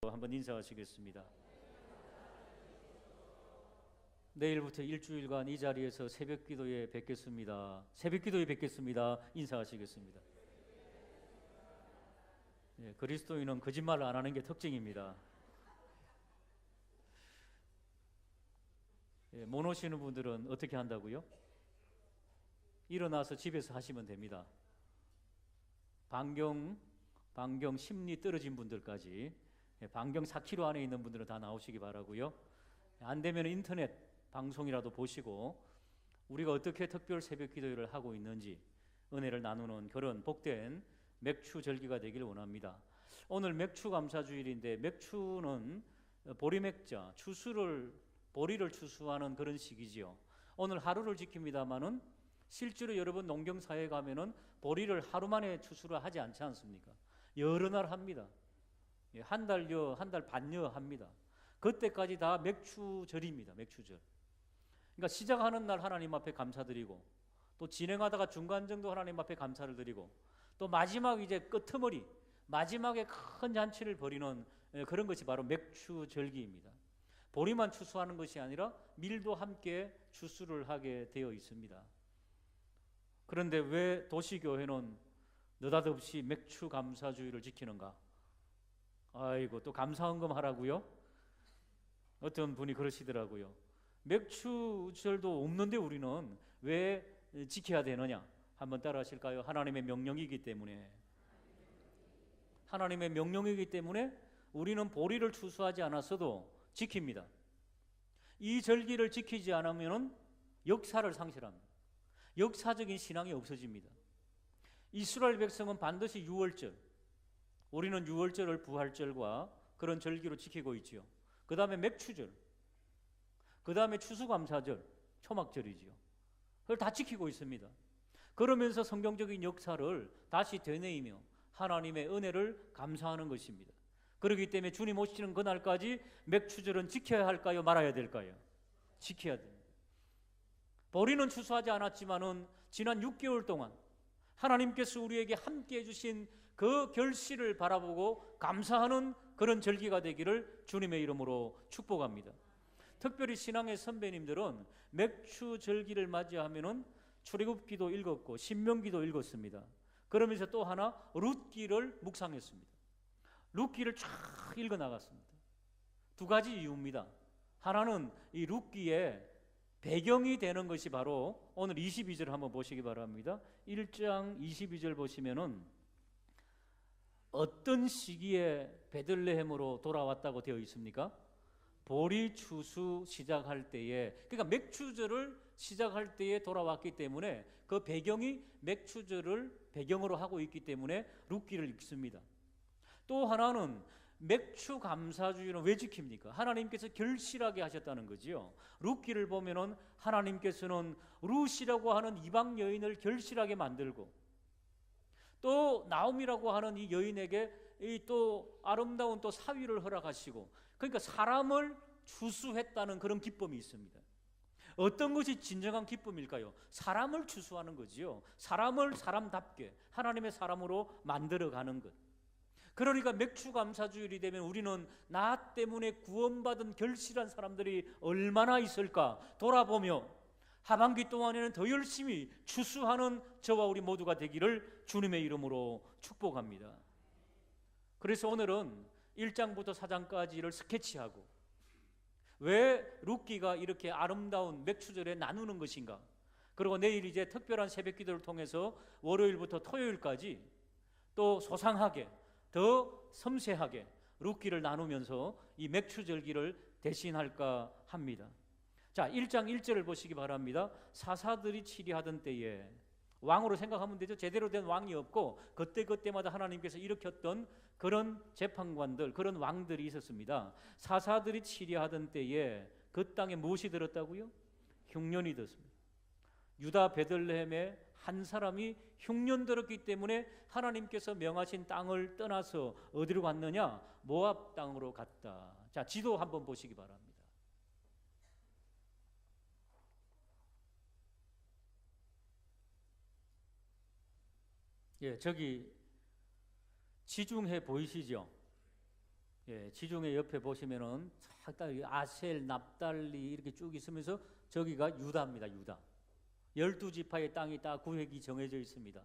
한번 인사하시겠습니다. 내일부터 일주일간 이 자리에서 새벽기도에 뵙겠습니다. 새벽기도에 뵙겠습니다. 인사하시겠습니다. 그리스도인은 거짓말을 안 하는 게 특징입니다. 못 오시는 분들은 어떻게 한다고요? 일어나서 집에서 하시면 됩니다. 반경 심리 떨어진 분들까지, 반경 4km 안에 있는 분들은 다 나오시기 바라고요. 안 되면 인터넷 방송이라도 보시고 우리가 어떻게 특별 새벽 기도회를 하고 있는지 은혜를 나누는 그런 복된 맥추 절기가 되길 원합니다. 오늘 맥추 감사주일인데, 맥추는 보리맥자, 보리를 추수하는 그런 시기지요. 오늘 하루를 지킵니다마는 실제로 여러분 농경사회에 가면은 보리를 하루 만에 추수를 하지 않지 않습니까? 여러 날 합니다. 한 달여, 한 달 반여 합니다. 그때까지 다 맥추절입니다. 맥추절. 그러니까 시작하는 날 하나님 앞에 감사드리고, 또 진행하다가 중간 정도 하나님 앞에 감사를 드리고, 또 마지막 이제 끄트머리, 마지막에 큰 잔치를 벌이는 그런 것이 바로 맥추절기입니다. 보리만 추수하는 것이 아니라 밀도 함께 추수를 하게 되어 있습니다. 그런데 왜 도시교회는 느닷없이 맥추 감사주의를 지키는가? 아이고, 또 감사헌금 하라고요? 어떤 분이 그러시더라고요. 맥추절도 없는데 우리는 왜 지켜야 되느냐? 한번 따라 하실까요? 하나님의 명령이기 때문에. 하나님의 명령이기 때문에 우리는 보리를 추수하지 않았어도 지킵니다. 이 절기를 지키지 않으면 역사를 상실합니다. 역사적인 신앙이 없어집니다. 이스라엘 백성은 반드시 유월절, 우리는 유월절을 부활절과 그런 절기로 지키고 있지요. 그 다음에 맥추절, 그 다음에 추수감사절, 초막절이지요. 그걸 다 지키고 있습니다. 그러면서 성경적인 역사를 다시 되뇌이며 하나님의 은혜를 감사하는 것입니다. 그렇기 때문에 주님 오시는 그날까지 맥추절은 지켜야 할까요? 말아야 될까요? 지켜야 됩니다. 보리는 추수하지 않았지만은 지난 6개월 동안 하나님께서 우리에게 함께 해주신 그 결실을 바라보고 감사하는 그런 절기가 되기를 주님의 이름으로 축복합니다. 특별히 신앙의 선배님들은 맥추 절기를 맞이하면은 출애굽기도 읽었고 신명기도 읽었습니다. 그러면서 또 하나 룻기를 묵상했습니다. 룻기를 쫙 읽어 나갔습니다. 두 가지 이유입니다. 하나는 이 룻기에 배경이 되는 것이 바로 오늘 22절 한번 보시기 바랍니다. 1장 22절 보시면은 어떤 시기에 베들레헴으로 돌아왔다고 되어 있습니까? 보리 추수 시작할 때에, 그러니까 맥추절을 시작할 때에 돌아왔기 때문에 그 배경이 맥추절을 배경으로 하고 있기 때문에 룻기를 읽습니다. 또 하나는 맥추 감사주의는 왜 지킵니까? 하나님께서 결실하게 하셨다는 거지요. 룻기를 보면은 하나님께서는 룻이라고 하는 이방 여인을 결실하게 만들고, 또 나옴이라고 하는 이 여인에게 이 또 아름다운 또 사위를 허락하시고, 그러니까 사람을 추수했다는 그런 기쁨이 있습니다. 어떤 것이 진정한 기쁨일까요? 사람을 추수하는 거지요. 사람을 사람답게 하나님의 사람으로 만들어가는 것. 그러니까 맥추감사주일이 되면 우리는 나 때문에 구원받은 결실한 사람들이 얼마나 있을까 돌아보며 하반기 동안에는 더 열심히 추수하는 저와 우리 모두가 되기를 주님의 이름으로 축복합니다. 그래서 오늘은 1장부터 4장까지를 스케치하고 왜 룻기가 이렇게 아름다운 맥추절에 나누는 것인가, 그리고 내일 이제 특별한 새벽기도를 통해서 월요일부터 토요일까지 또 소상하게 더 섬세하게 룻기를 나누면서 이 맥추절기를 대신할까 합니다. 자, 1장 1절을 보시기 바랍니다. 사사들이 치리하던 때에, 왕으로 생각하면 되죠. 제대로 된 왕이 없고 그때그때마다 하나님께서 일으켰던 그런 재판관들, 그런 왕들이 있었습니다. 사사들이 치리하던 때에 그 땅에 무엇이 들었다고요? 흉년이 들었습니다. 유다 베들레헴에 한 사람이 흉년 들었기 때문에 하나님께서 명하신 땅을 떠나서 어디로 갔느냐? 모압 땅으로 갔다. 자, 지도 한번 보시기 바랍니다. 저기 지중해 보이시죠? 예, 지중해 옆에 보시면은 싹다 아셀, 납달리 이렇게 쭉 있으면서 저기가 유다입니다. 유다. 12지파의 땅이 다 구획이 정해져 있습니다.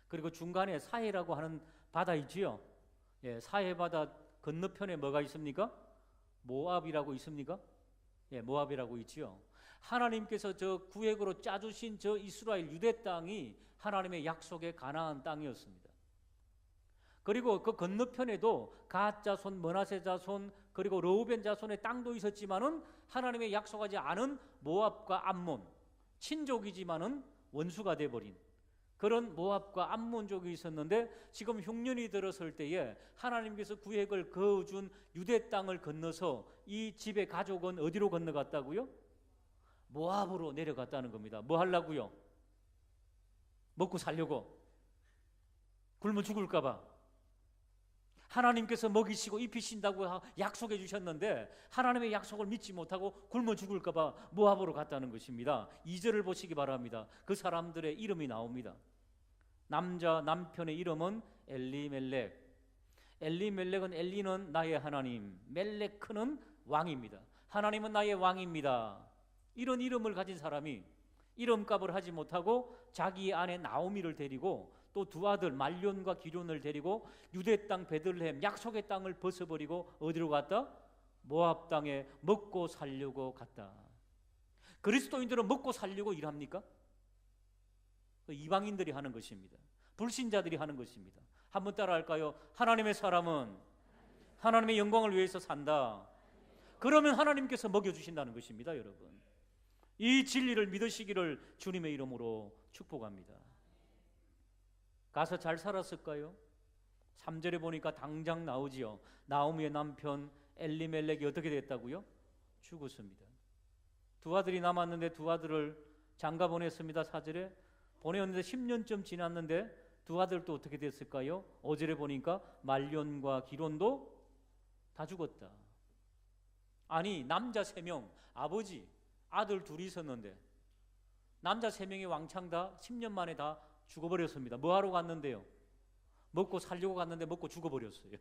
그리고 중간에 사해라고 하는 바다 있지요. 예, 사해 바다 건너편에 뭐가 있습니까? 모압이라고 있습니까? 예, 모압이라고 있지요. 하나님께서 저 구획으로 짜주신 저 이스라엘 유대 땅이 하나님의 약속의 가나안 땅이었습니다. 그리고 그 건너편에도 갓 자손, 머나세 자손, 그리고 르우벤 자손의 땅도 있었지만은 하나님의 약속하지 않은 모압과 암몬, 친족이지만은 원수가 돼버린 그런 모압과 암몬족이 있었는데, 지금 흉년이 들었을 때에 하나님께서 구획을 그어준 유대 땅을 건너서 이 집의 가족은 어디로 건너갔다고요? 모압으로 내려갔다는 겁니다. 뭐 하려고요? 먹고 살려고. 굶어 죽을까 봐. 하나님께서 먹이시고 입히신다고 약속해 주셨는데 하나님의 약속을 믿지 못하고 굶어 죽을까 봐 모압으로 갔다는 것입니다. 2절을 보시기 바랍니다. 그 사람들의 이름이 나옵니다. 남편의 이름은 엘리멜렉. 엘리멜렉은, 엘리는 나의 하나님, 멜렉크는 왕입니다. 하나님은 나의 왕입니다. 이런 이름을 가진 사람이 이름값을 하지 못하고 자기 아내 나오미를 데리고 또 두 아들 말론과 기론을 데리고 유대 땅 베들레헴 약속의 땅을 벗어버리고 어디로 갔다? 모압 땅에 먹고 살려고 갔다. 그리스도인들은 먹고 살려고 일합니까? 이방인들이 하는 것입니다. 불신자들이 하는 것입니다. 한번 따라 할까요? 하나님의 사람은 하나님의 영광을 위해서 산다. 그러면 하나님께서 먹여주신다는 것입니다. 여러분, 이 진리를 믿으시기를 주님의 이름으로 축복합니다. 가서 잘 살았을까요? 3절에 보니까 당장 나오지요. 나오미의 남편 엘리멜렉이 어떻게 됐다고요? 죽었습니다. 두 아들이 남았는데 두 아들을 장가 보냈습니다. 4절에 보내었는데 10년쯤 지났는데 두 아들도 어떻게 됐을까요? 5절에 보니까 말론과 기론도 다 죽었다. 아니, 남자 3명, 아버지, 아들 둘이 있었는데 남자 3명이 왕창 다 10년 만에 다 죽어버렸습니다. 뭐 하러 갔는데요? 먹고 살려고 갔는데 먹고 죽어버렸어요.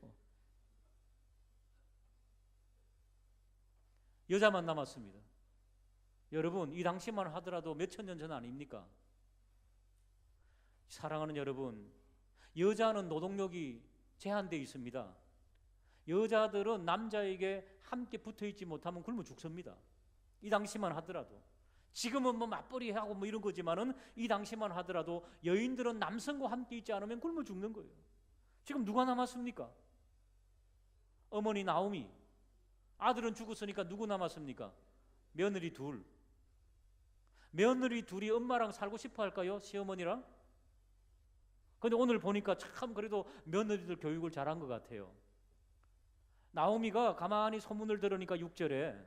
여자만 남았습니다. 여러분, 이 당시만 하더라도 몇천 년 전 아닙니까? 사랑하는 여러분, 여자는 노동력이 제한되어 있습니다. 여자들은 남자에게 함께 붙어있지 못하면 굶어 죽습니다. 이 당시만 하더라도. 지금은 뭐 맞벌이 하고 뭐 이런 거지만은 이 당시만 하더라도 여인들은 남성과 함께 있지 않으면 굶어 죽는 거예요. 지금 누가 남았습니까? 어머니 나오미. 아들은 죽었으니까 누구 남았습니까? 며느리 둘. 며느리 둘이 엄마랑 살고 싶어 할까요? 시어머니랑? 근데 오늘 보니까 참 그래도 며느리들 교육을 잘한 것 같아요. 나오미가 가만히 소문을 들으니까 6절에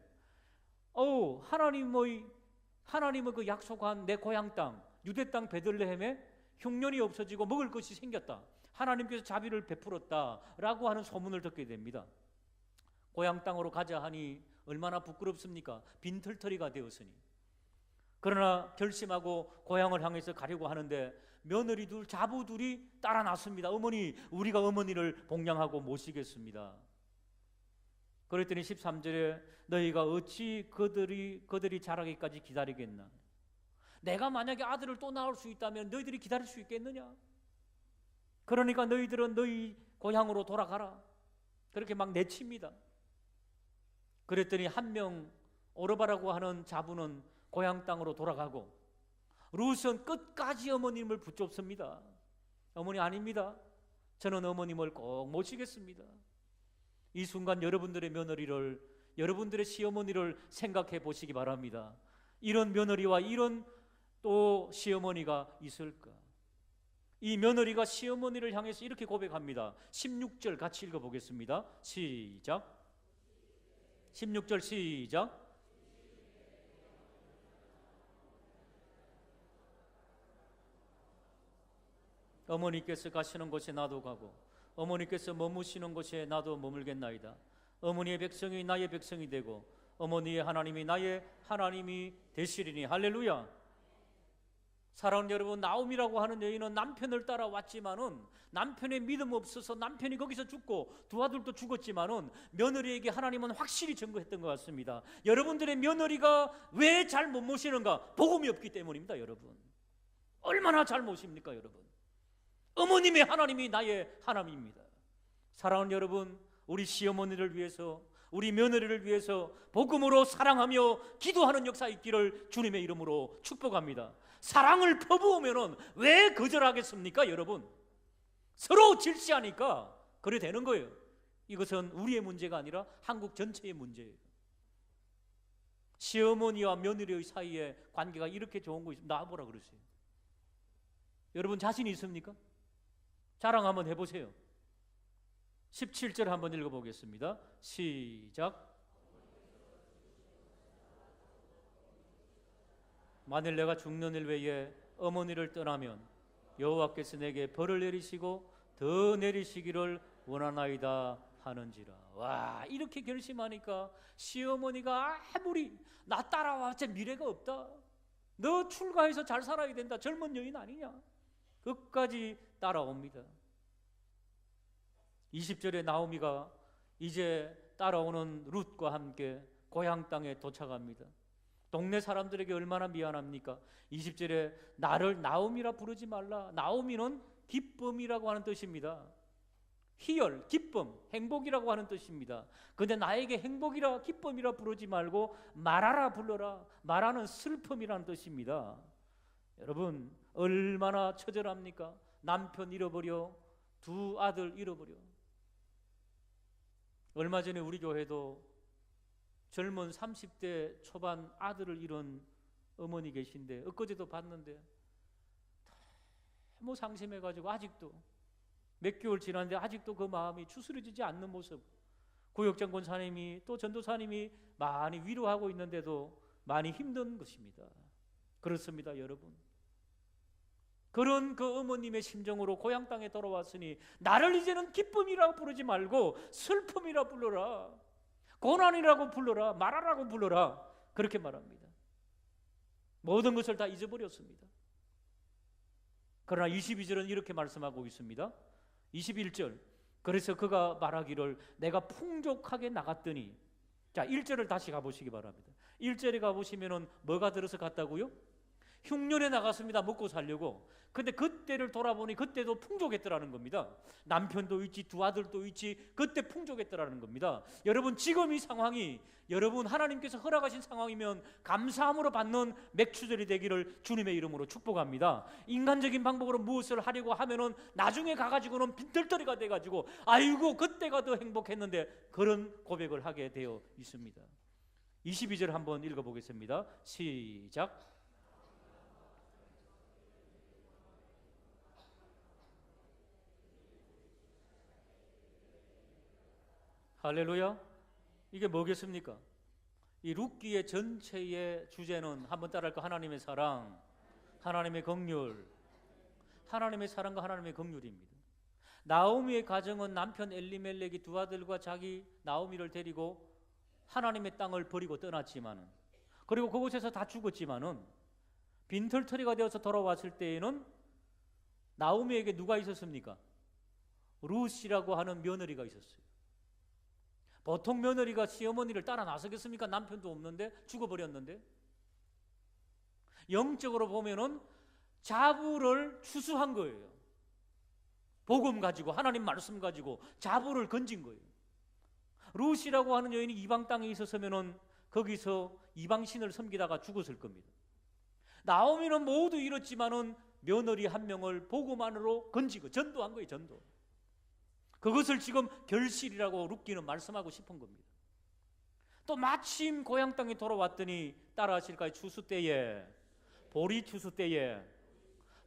하나님의 그 약속한 내 고향 땅 유대 땅 베들레헴에 흉년이 없어지고 먹을 것이 생겼다. 하나님께서 자비를 베풀었다라고 하는 소문을 듣게 됩니다. 고향 땅으로 가자 하니 얼마나 부끄럽습니까? 빈털터리가 되었으니. 그러나 결심하고 고향을 향해서 가려고 하는데 며느리 둘, 자부 둘이 따라 났습니다. 어머니, 우리가 어머니를 복양하고 모시겠습니다. 그랬더니 13절에 너희가 어찌 그들이 자라기까지 기다리겠나? 내가 만약에 아들을 또 낳을 수 있다면 너희들이 기다릴 수 있겠느냐? 그러니까 너희들은 너희 고향으로 돌아가라. 그렇게 막 내칩니다. 그랬더니 한 명 오르바라고 하는 자부는 고향 땅으로 돌아가고 룻은 끝까지 어머님을 붙잡습니다. 어머니 아닙니다. 저는 어머님을 꼭 모시겠습니다. 이 순간 여러분들의 며느리를, 여러분들의 시어머니를 생각해 보시기 바랍니다. 이런 며느리와 이런 또 시어머니가 있을까? 이 며느리가 시어머니를 향해서 이렇게 고백합니다. 16절 같이 읽어보겠습니다. 시작. 16절 시작. 어머니께서 가시는 곳에 나도 가고 어머니께서 머무시는 곳에 나도 머물겠나이다. 어머니의 백성이 나의 백성이 되고 어머니의 하나님이 나의 하나님이 되시리니. 할렐루야. 사랑하는 여러분, 나오미라고 하는 여인은 남편을 따라왔지만은 남편의 믿음 없어서 남편이 거기서 죽고 두 아들도 죽었지만은 며느리에게 하나님은 확실히 증거했던 것 같습니다. 여러분들의 며느리가 왜 잘 못 모시는가? 복음이 없기 때문입니다. 여러분, 얼마나 잘 모십니까? 여러분, 어머님의 하나님이 나의 하나님입니다. 사랑하는 여러분, 우리 시어머니를 위해서, 우리 며느리를 위해서 복음으로 사랑하며 기도하는 역사 있기를 주님의 이름으로 축복합니다. 사랑을 퍼부으면 왜 거절하겠습니까? 여러분, 서로 질시하니까 그래 되는 거예요. 이것은 우리의 문제가 아니라 한국 전체의 문제예요. 시어머니와 며느리의 사이에 관계가 이렇게 좋은 거 있으면 나와보라 그러세요. 여러분 자신 있습니까? 자랑 한번 해보세요. 17절 한번 읽어보겠습니다. 시작. 만일 내가 죽는 일 외에 어머니를 떠나면 여호와께서 내게 벌을 내리시고 더 내리시기를 원하나이다 하는지라. 와, 이렇게 결심하니까 시어머니가 아무리 나 따라와서 미래가 없다, 너 출가해서 잘 살아야 된다, 젊은 여인 아니냐, 끝까지 따라옵니다. 20절에 나오미가 이제 따라오는 룻과 함께 고향 땅에 도착합니다. 동네 사람들에게 얼마나 미안합니까? 20절에 나를 나오미라 부르지 말라. 나오미는 기쁨이라고 하는 뜻입니다. 희열, 기쁨, 행복이라고 하는 뜻입니다. 근데 나에게 행복이라 기쁨이라 부르지 말고 마라라 불러라. 마라는 슬픔이라는 뜻입니다. 여러분, 얼마나 처절합니까? 남편 잃어버려, 두 아들 잃어버려. 얼마 전에 우리 교회도 젊은 30대 초반 아들을 잃은 어머니 계신데 엊그제도 봤는데 너무 상심해가지고 아직도 몇 개월 지났는데 아직도 그 마음이 추스러지지 않는 모습. 구역장 권사님이 또 전도사님이 많이 위로하고 있는데도 많이 힘든 것입니다. 그렇습니다, 여러분. 그런 그 어머님의 심정으로 고향 땅에 돌아왔으니 나를 이제는 기쁨이라고 부르지 말고 슬픔이라 불러라, 고난이라고 불러라, 말하라고 불러라, 그렇게 말합니다. 모든 것을 다 잊어버렸습니다. 그러나 22절은 이렇게 말씀하고 있습니다. 21절, 그래서 그가 말하기를 내가 풍족하게 나갔더니, 자 1절을 다시 가보시기 바랍니다. 1절에 가보시면은 뭐가 들어서 갔다고요? 흉년에 나갔습니다. 먹고 살려고. 근데 그때를 돌아보니 그때도 풍족했더라는 겁니다. 남편도 있지, 두 아들도 있지, 그때 풍족했더라는 겁니다. 여러분, 지금 이 상황이 여러분 하나님께서 허락하신 상황이면 감사함으로 받는 맥추절이 되기를 주님의 이름으로 축복합니다. 인간적인 방법으로 무엇을 하려고 하면은 나중에 가가지고는 빈털터리가 돼가지고 아이고 그때가 더 행복했는데, 그런 고백을 하게 되어 있습니다. 22절 한번 읽어보겠습니다. 시작. 할렐루야. 이게 뭐겠습니까? 이 룻기의 전체의 주제는 한번 따라할까? 하나님의 사랑, 하나님의 긍휼, 하나님의 사랑과 하나님의 긍휼입니다. 나오미의 가정은 남편 엘리멜렉이 두 아들과 자기 나오미를 데리고 하나님의 땅을 버리고 떠났지만은, 그리고 그곳에서 다 죽었지만은 빈털터리가 되어서 돌아왔을 때에는 나오미에게 누가 있었습니까? 룻이라고 하는 며느리가 있었어요. 보통 며느리가 시어머니를 따라 나서겠습니까? 남편도 없는데, 죽어버렸는데. 영적으로 보면은 자부를 추수한 거예요. 복음 가지고, 하나님 말씀 가지고 자부를 건진 거예요. 룻이라고 하는 여인이 이방 땅에 있었으면은 거기서 이방신을 섬기다가 죽었을 겁니다. 나오미는 모두 잃었지만은 며느리 한 명을 복음 안으로 건지고 전도한 거예요. 전도. 그것을 지금 결실이라고 룻기는 말씀하고 싶은 겁니다. 또 마침 고향 땅에 돌아왔더니 따라하실까요? 추수 때에, 보리 추수 때에,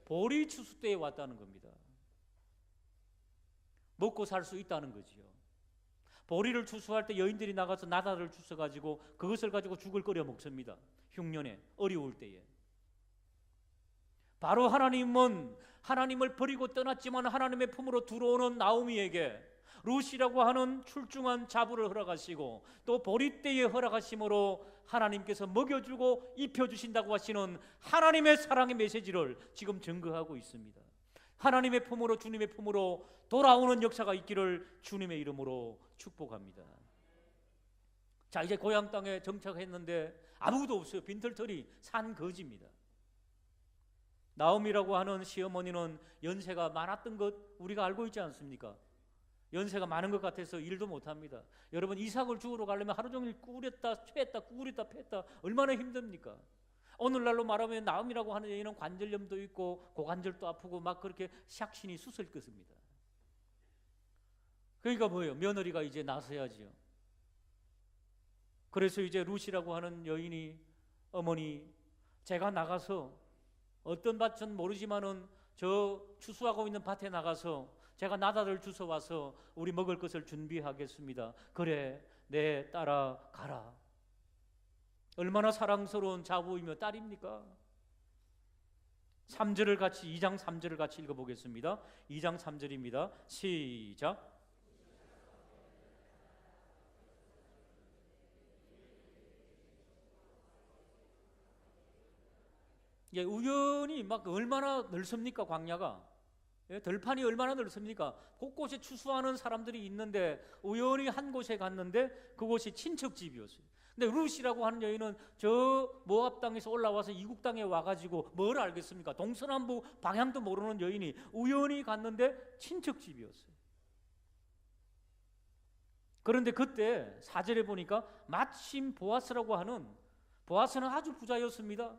보리 추수 때에 왔다는 겁니다. 먹고 살 수 있다는 거지요. 보리를 추수할 때 여인들이 나가서 나다를 주워가지고 그것을 가지고 죽을 끓여 먹습니다. 흉년에, 어려울 때에. 바로 하나님은 하나님을 버리고 떠났지만 하나님의 품으로 들어오는 나오미에게 룻이라고 하는 출중한 자부를 허락하시고 또 보리떼에 허락하심으로 하나님께서 먹여주고 입혀주신다고 하시는 하나님의 사랑의 메시지를 지금 증거하고 있습니다. 하나님의 품으로, 주님의 품으로 돌아오는 역사가 있기를 주님의 이름으로 축복합니다. 자, 이제 고향 땅에 정착했는데 아무도 없어요. 빈털터리 산 거지입니다. 나오미라고 하는 시어머니는 연세가 많았던 것 우리가 알고 있지 않습니까? 연세가 많은 것 같아서 일도 못합니다. 여러분, 이삭을 주우러 가려면 하루 종일 꾸렸다 팼다 꾸렸다 팼다 얼마나 힘듭니까? 오늘날로 말하면 나음이라고 하는 여인은 관절염도 있고 고관절도 아프고 막 그렇게 샥신이 쑤슬 끄습니다. 그러니까 뭐예요? 며느리가 이제 나서야지요. 그래서 이제 룻이라고 하는 여인이, 어머니, 제가 나가서 어떤 밭은 모르지만은 저 추수하고 있는 밭에 나가서 제가 나다를 주워와서 우리 먹을 것을 준비하겠습니다. 그래, 내 따라가라. 얼마나 사랑스러운 자부이며 딸입니까? 3절을 같이, 2장 3절을 같이 읽어보겠습니다. 2장 3절입니다. 시작. 예, 우연히 막 얼마나 넓습니까, 광야가? 예, 들판이 얼마나 넓습니까? 곳곳에 추수하는 사람들이 있는데 우연히 한 곳에 갔는데 그곳이 친척집이었어요. 근데 룻이라고 하는 여인은 저 모압 땅에서 올라와서 이국 땅에 와가지고 뭘 알겠습니까? 동서남북 방향도 모르는 여인이 우연히 갔는데 친척집이었어요. 그런데 그때 4절에 보니까 마침 보아스라고 하는, 보아스는 아주 부자였습니다.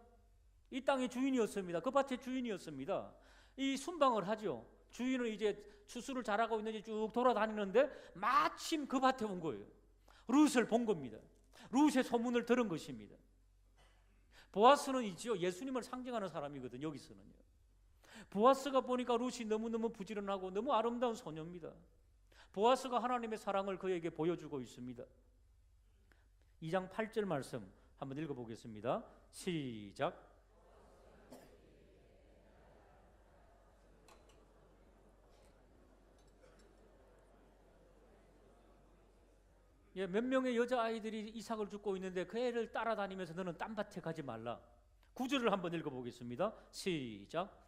이 땅의 주인이었습니다. 그 밭의 주인이었습니다. 이 순방을 하죠. 주인은 이제 추수를 잘하고 있는지 쭉 돌아다니는데 마침 그 밭에 온 거예요. 룻을 본 겁니다. 룻의 소문을 들은 것입니다. 보아스는 있죠. 예수님을 상징하는 사람이거든요. 여기서는요. 보아스가 보니까 룻이 너무너무 부지런하고 너무 아름다운 소녀입니다. 보아스가 하나님의 사랑을 그에게 보여주고 있습니다. 2장 8절 말씀 한번 읽어보겠습니다. 시작. 예, 몇 명의 여자아이들이 이삭을 줍고 있는데 그 애를 따라다니면서 너는 딴 밭에 가지 말라. 9절을 한번 읽어보겠습니다. 시작.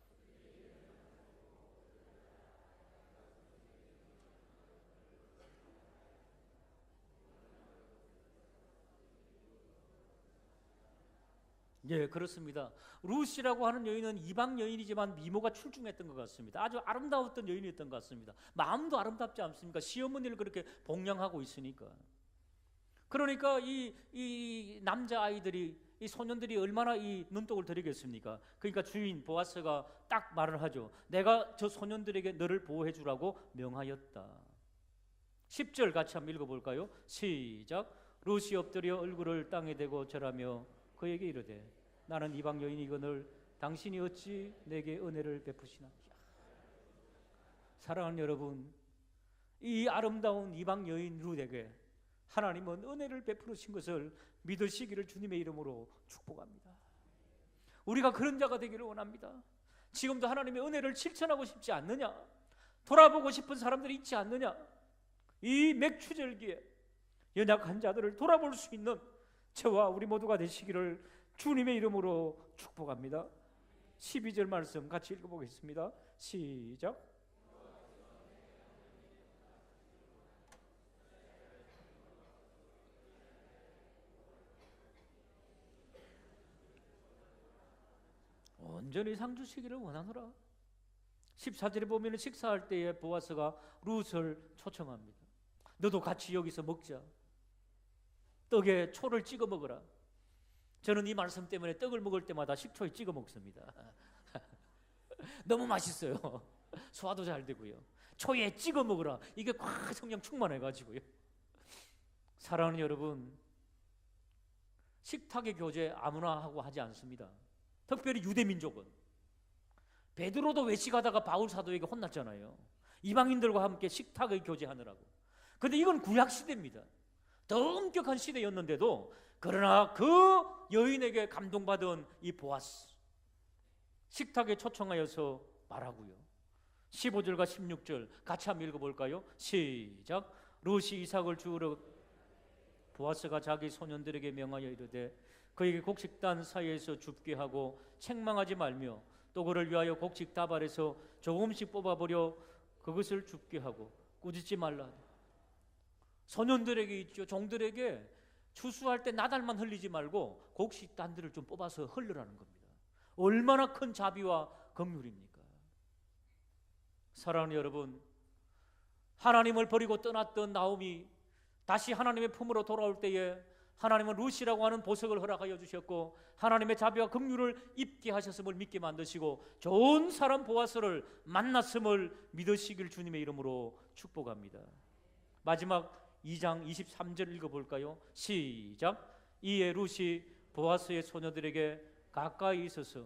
예, 그렇습니다. 룻이라고 하는 여인은 이방 여인이지만 미모가 출중했던 것 같습니다. 아주 아름다웠던 여인이었던 것 같습니다. 마음도 아름답지 않습니까? 시어머니를 그렇게 복양하고 있으니까. 그러니까 이 남자아이들이, 이 소년들이 얼마나 이 눈독을 들이겠습니까? 그러니까 주인 보아스가 딱 말을 하죠. 내가 저 소년들에게 너를 보호해 주라고 명하였다. 10절 같이 한번 읽어볼까요? 시작. 룻이 엎드려 얼굴을 땅에 대고 절하며 그에게 이르되 나는 이방 여인이거늘 당신이 어찌 내게 은혜를 베푸시나. 사랑하는 여러분, 이 아름다운 이방 여인 룻에게 하나님은 은혜를 베푸신 것을 믿으시기를 주님의 이름으로 축복합니다. 우리가 그런 자가 되기를 원합니다. 지금도 하나님의 은혜를 실천하고 싶지 않느냐? 돌아보고 싶은 사람들이 있지 않느냐? 이 맥추절기에 연약한 자들을 돌아볼 수 있는 저와 우리 모두가 되시기를 주님의 이름으로 축복합니다. 12절 말씀 같이 읽어보겠습니다. 시작. 온전히 상 주시기를 원하노라. 14절에 보면 식사할 때에 보아스가 룻을 초청합니다. 너도 같이 여기서 먹자. 떡에 초를 찍어 먹어라. 저는 이 말씀 때문에 떡을 먹을 때마다 식초에 찍어 먹습니다. 너무 맛있어요. 소화도 잘 되고요. 초에 찍어 먹으라. 이게 꽉 성령 충만해가지고요. 사랑하는 여러분, 식탁의 교제 아무나 하고 하지 않습니다. 특별히 유대민족은. 베드로도 외식하다가 바울 사도에게 혼났잖아요. 이방인들과 함께 식탁의 교제하느라고. 그런데 이건 구약시대입니다. 더 엄격한 시대였는데도 그러나 그 여인에게 감동받은 이 보아스 식탁에 초청하여서 말하고요. 15절과 16절 같이 한번 읽어볼까요? 시작. 룻이 이삭을 주우러 보아스가 자기 소년들에게 명하여 이르되 그에게 곡식단 사이에서 줍게 하고 책망하지 말며 또 그를 위하여 곡식 다발에서 조금씩 뽑아버려 그것을 줍게 하고 꾸짖지 말라. 소년들에게 있죠. 종들에게 추수할 때 나달만 흘리지 말고 곡식단들을 좀 뽑아서 흘러라는 겁니다. 얼마나 큰 자비와 긍휼입니까? 사랑하는 여러분, 하나님을 버리고 떠났던 나오미 다시 하나님의 품으로 돌아올 때에 하나님은 룻이라고 하는 보석을 허락하여 주셨고 하나님의 자비와 긍휼을 입게 하셨음을 믿게 만드시고 좋은 사람 보아스를 만났음을 믿으시길 주님의 이름으로 축복합니다. 마지막 2장 23절 읽어볼까요? 시작. 이에 룻이 보아스의 소녀들에게 가까이 있어서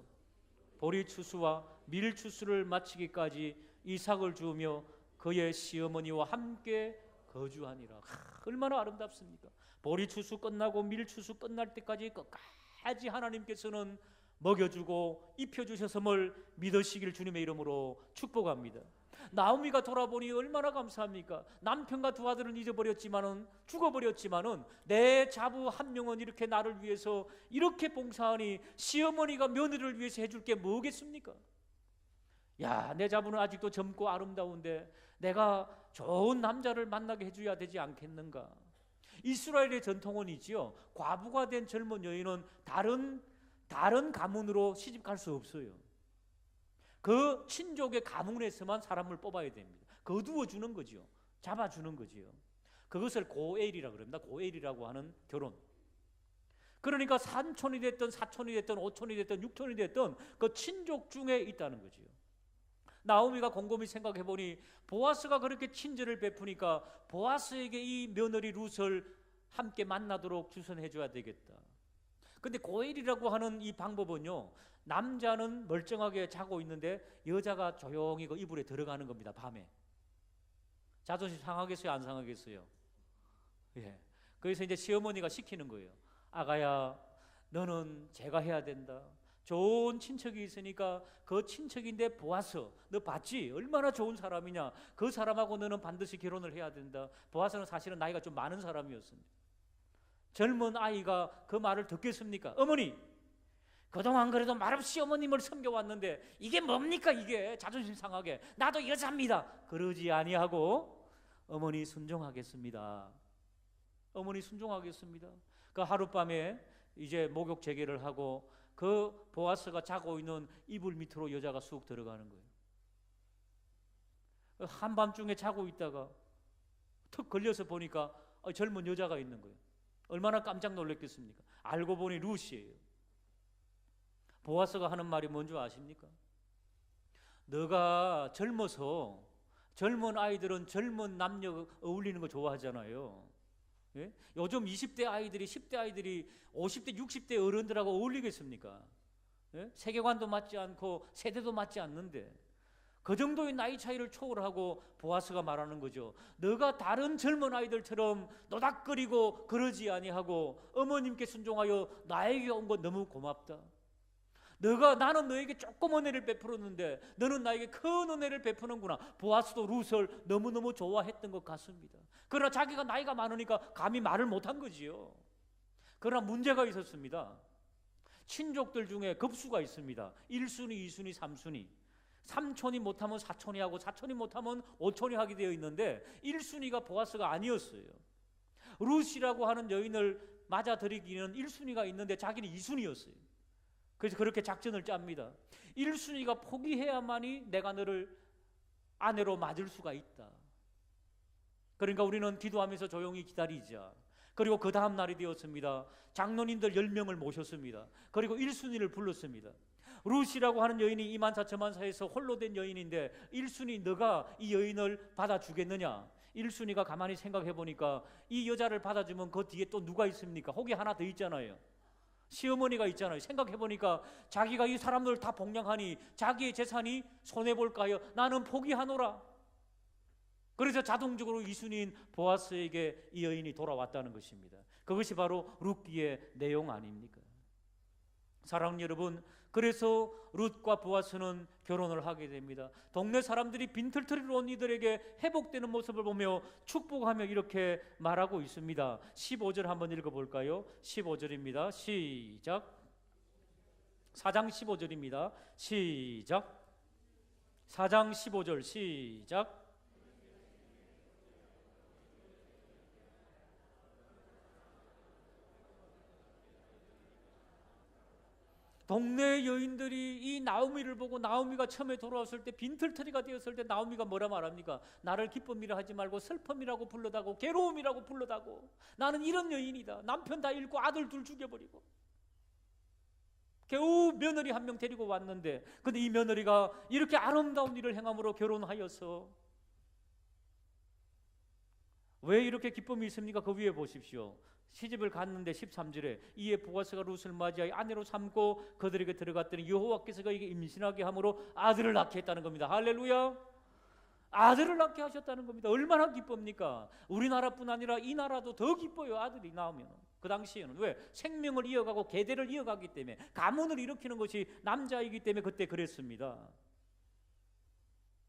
보리 추수와 밀 추수를 마치기까지 이삭을 주우며 그의 시어머니와 함께 거주하니라. 얼마나 아름답습니까? 보리 추수 끝나고 밀 추수 끝날 때까지 끝까지 하나님께서는 먹여주고 입혀주셨음을 믿으시길 주님의 이름으로 축복합니다. 나오미가 돌아보니 얼마나 감사합니까? 남편과 두 아들은 잊어버렸지만은 죽어버렸지만은 내 자부 한 명은 이렇게 나를 위해서 이렇게 봉사하니 시어머니가 며느리를 위해서 해줄 게 뭐겠습니까? 야, 내 자부는 아직도 젊고 아름다운데 내가 좋은 남자를 만나게 해줘야 되지 않겠는가? 이스라엘의 전통은 있지요. 과부가 된 젊은 여인은 다른 가문으로 시집 갈 수 없어요. 그 친족의 가문에서만 사람을 뽑아야 됩니다. 거두어 주는 거지요. 잡아주는 거지요. 그것을 고엘이라고 그럽니다. 고엘이라고 하는 결혼. 그러니까 삼촌이 됐든 사촌이 됐든 오촌이 됐든 육촌이 됐든 그 친족 중에 있다는 거지요. 나오미가 곰곰이 생각해 보니 보아스가 그렇게 친절을 베푸니까 보아스에게 이 며느리 룻을 함께 만나도록 주선해 줘야 되겠다. 근데 고엘이라고 하는 이 방법은요, 남자는 멀쩡하게 자고 있는데 여자가 조용히 그 이불에 들어가는 겁니다. 밤에. 자존심 상하겠어요? 안 상하겠어요? 예. 그래서 이제 시어머니가 시키는 거예요. 아가야, 너는 제가 해야 된다. 좋은 친척이 있으니까 그 친척인데 보아스, 너 봤지? 얼마나 좋은 사람이냐. 그 사람하고 너는 반드시 결혼을 해야 된다. 보아스는 사실은 나이가 좀 많은 사람이었습니다. 젊은 아이가 그 말을 듣겠습니까? 어머니, 그동안 그래도 말없이 어머님을 섬겨왔는데 이게 뭡니까? 이게 자존심 상하게. 나도 여자입니다. 그러지 아니하고 어머니 순종하겠습니다. 어머니 순종하겠습니다. 그 하룻밤에 이제 목욕 재개를 하고 그 보아스가 자고 있는 이불 밑으로 여자가 쑥 들어가는 거예요. 한밤중에 자고 있다가 툭 걸려서 보니까 젊은 여자가 있는 거예요. 얼마나 깜짝 놀랐겠습니까? 알고 보니 룻이에요. 보아스가 하는 말이 뭔지 아십니까? 너가 젊어서 젊은 아이들은 젊은 남녀 어울리는 거 좋아하잖아요. 예? 요즘 20대 아이들이 10대 아이들이 50대 60대 어른들하고 어울리겠습니까? 예? 세계관도 맞지 않고 세대도 맞지 않는데 그 정도의 나이 차이를 초월하고 보아스가 말하는 거죠. 너가 다른 젊은 아이들처럼 노닥거리고 그러지 아니하고 어머님께 순종하여 나에게 온 건 너무 고맙다. 나는 너에게 조금 은혜를 베풀었는데 너는 나에게 큰 은혜를 베푸는구나. 보아스도 룻을 너무너무 좋아했던 것 같습니다. 그러나 자기가 나이가 많으니까 감히 말을 못한 거지요. 그러나 문제가 있었습니다. 친족들 중에 급수가 있습니다. 1순위, 2순위, 3순위. 삼촌이 못하면 사촌이 하고 사촌이 못하면 오촌이 하게 되어 있는데 1순위가 보아스가 아니었어요. 룻이라고 하는 여인을 맞아들이기는 1순위가 있는데 자기는 2순위였어요. 그래서 그렇게 작전을 짭니다. 1순위가 포기해야만이 내가 너를 아내로 맞을 수가 있다. 그러니까 우리는 기도하면서 조용히 기다리자. 그리고 그 다음 날이 되었습니다. 장로님들 10명을 모셨습니다. 그리고 1순위를 불렀습니다. 룻이라고 하는 여인이 24,000만사에서 홀로 된 여인인데 1순위 너가 이 여인을 받아주겠느냐? 1순위가 가만히 생각해 보니까 이 여자를 받아주면 그 뒤에 또 누가 있습니까? 혹이 하나 더 있잖아요. 시어머니가 있잖아요. 생각해 보니까 자기가 이 사람들 다 복양하니 자기의 재산이 손해볼까 하여 나는 포기하노라. 그래서 자동적으로 2순위인 보아스에게 이 여인이 돌아왔다는 것입니다. 그것이 바로 룻기의 내용 아닙니까? 사랑하는 여러분, 그래서 룻과 보아스는 결혼을 하게 됩니다. 동네 사람들이 빈털터리로 온 이들에게 회복되는 모습을 보며 축복하며 이렇게 말하고 있습니다. 15절 한번 읽어볼까요? 15절입니다. 시작. 4장 15절입니다. 시작. 4장 15절 시작. 동네 여인들이 이 나오미를 보고, 나오미가 처음에 돌아왔을 때 빈털터리가 되었을 때 나오미가 뭐라 말합니까? 나를 기쁨이라 하지 말고 슬픔이라고 불러다고, 괴로움이라고 불러다고. 나는 이런 여인이다. 남편 다 잃고 아들 둘 죽여버리고 겨우 며느리 한 명 데리고 왔는데, 근데 이 며느리가 이렇게 아름다운 일을 행함으로 결혼하여서 왜 이렇게 기쁨이 있습니까? 그 위에 보십시오. 시집을 갔는데 13절에 이에 보아스가 룻을 맞이하여 아내로 삼고 그들에게 들어갔더니 여호와께서 그에게 임신하게 함으로 아들을 낳게 했다는 겁니다. 할렐루야. 아들을 낳게 하셨다는 겁니다. 얼마나 기쁩니까? 우리나라뿐 아니라 이 나라도 더 기뻐요. 아들이 나오면. 그 당시에는 왜? 생명을 이어가고 계대를 이어가기 때문에, 가문을 일으키는 것이 남자이기 때문에 그때 그랬습니다.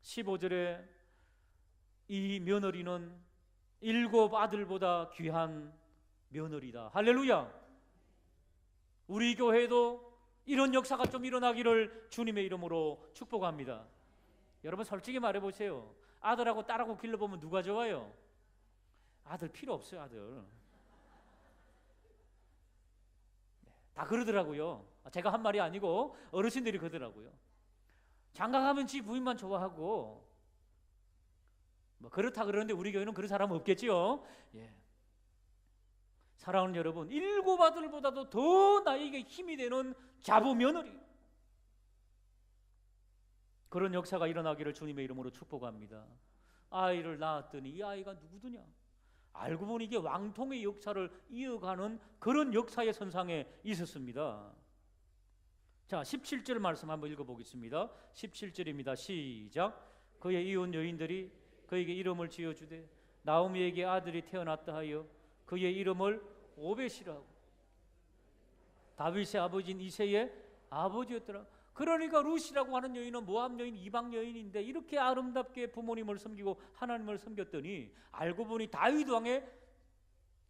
15절에 이 며느리는 7 아들보다 귀한 며느리다. 할렐루야. 우리 교회도 이런 역사가 좀 일어나기를 주님의 이름으로 축복합니다. 여러분 솔직히 말해보세요. 아들하고 딸하고 길러보면 누가 좋아요? 아들 필요 없어요. 아들 다 그러더라고요. 제가 한 말이 아니고 어르신들이 그러더라고요. 장가가면 지 부인만 좋아하고 뭐 그렇다 그러는데 우리 교회는 그런 사람은 없겠지요. 예. 사랑하는 여러분, 7 아들보다도 더 나에게 힘이 되는 자부 며느리, 그런 역사가 일어나기를 주님의 이름으로 축복합니다. 아이를 낳았더니 이 아이가 누구더냐? 알고 보니 이게 왕통의 역사를 이어가는 그런 역사의 선상에 있었습니다. 자, 17절 말씀 한번 읽어보겠습니다. 17절입니다. 시작. 그의 이혼 여인들이 그에게 이름을 지어주되 나오미에게 아들이 태어났다 하여 그의 이름을 오벳이라고. 다윗의 아버지인 이새의 아버지였더라. 그러니까 룻이라고 하는 여인은 모압 여인, 이방 여인인데 이렇게 아름답게 부모님을 섬기고 하나님을 섬겼더니 알고 보니 다윗 왕의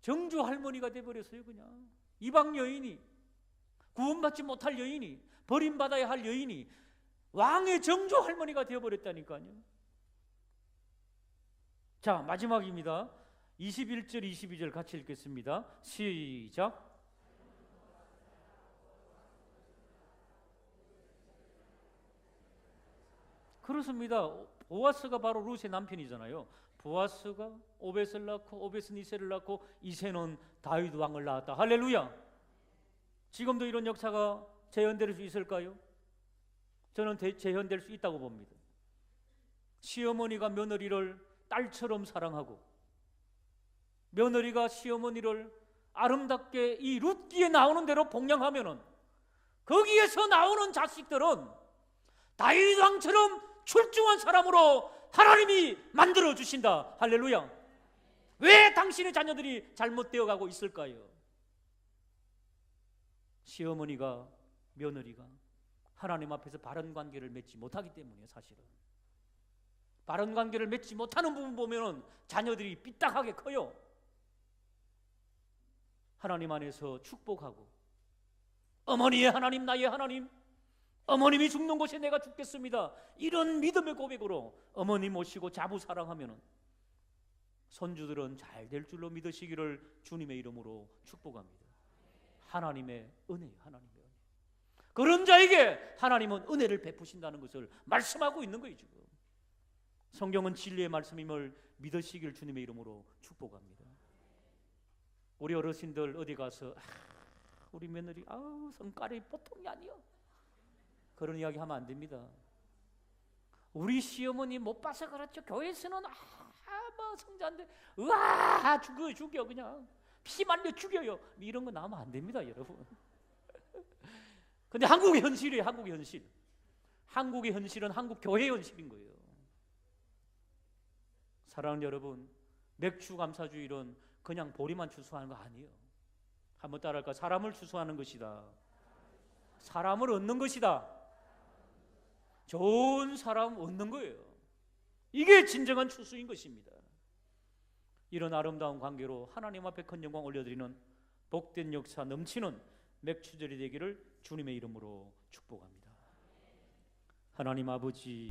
정조 할머니가 돼버렸어요. 그냥 이방 여인이, 구원받지 못할 여인이, 버림받아야 할 여인이 왕의 정조 할머니가 되어버렸다니까요. 자, 마지막입니다. 21절 22절 같이 읽겠습니다. 시작. 그렇습니다. 보아스가 바로 룻의 남편이잖아요. 보아스가 오벳을 낳고 오벳은 이새를 낳고 이새는 다윗 왕을 낳았다. 할렐루야. 지금도 이런 역사가 재현될 수 있을까요? 저는 재현될 수 있다고 봅니다. 시어머니가 며느리를 딸처럼 사랑하고 며느리가 시어머니를 아름답게 이 룻기에 나오는 대로 봉양하면은 거기에서 나오는 자식들은 다윗 왕처럼 출중한 사람으로 하나님이 만들어 주신다. 할렐루야. 왜 당신의 자녀들이 잘못되어 가고 있을까요? 시어머니가, 며느리가 하나님 앞에서 바른 관계를 맺지 못하기 때문이에요. 사실은 바른 관계를 맺지 못하는 부분 보면은 자녀들이 삐딱하게 커요. 하나님 안에서 축복하고, 어머니의 하나님, 나의 하나님, 어머님이 죽는 곳에 내가 죽겠습니다, 이런 믿음의 고백으로 어머니 모시고 자부 사랑하면은 손주들은 잘 될 줄로 믿으시기를 주님의 이름으로 축복합니다. 하나님의 은혜예요. 하나님의 은혜. 그런 자에게 하나님은 은혜를 베푸신다는 것을 말씀하고 있는 거예요. 지금 성경은 진리의 말씀임을 믿으시길 주님의 이름으로 축복합니다. 우리 어르신들 어디 가서 우리 며느리 성깔이 보통이 아니요, 그런 이야기 하면 안 됩니다. 우리 시어머니 못 봐서 그렇죠. 교회에서는 뭐 성자인데 죽여 그냥 피 말려 죽여요, 이런 거 나오면 안 됩니다, 여러분. 근데 한국의 현실이에요. 한국의 현실. 한국의 현실은 한국 교회의 현실인 거예요. 사랑하는 여러분, 맥주 감사주일은 그냥 보리만 추수하는 거 아니에요. 한번 따라할까? 사람을 추수하는 것이다. 사람을 얻는 것이다. 좋은 사람 얻는 거예요. 이게 진정한 추수인 것입니다. 이런 아름다운 관계로 하나님 앞에 큰 영광 올려드리는 복된 역사 넘치는 맥추절이 되기를 주님의 이름으로 축복합니다. 하나님 아버지,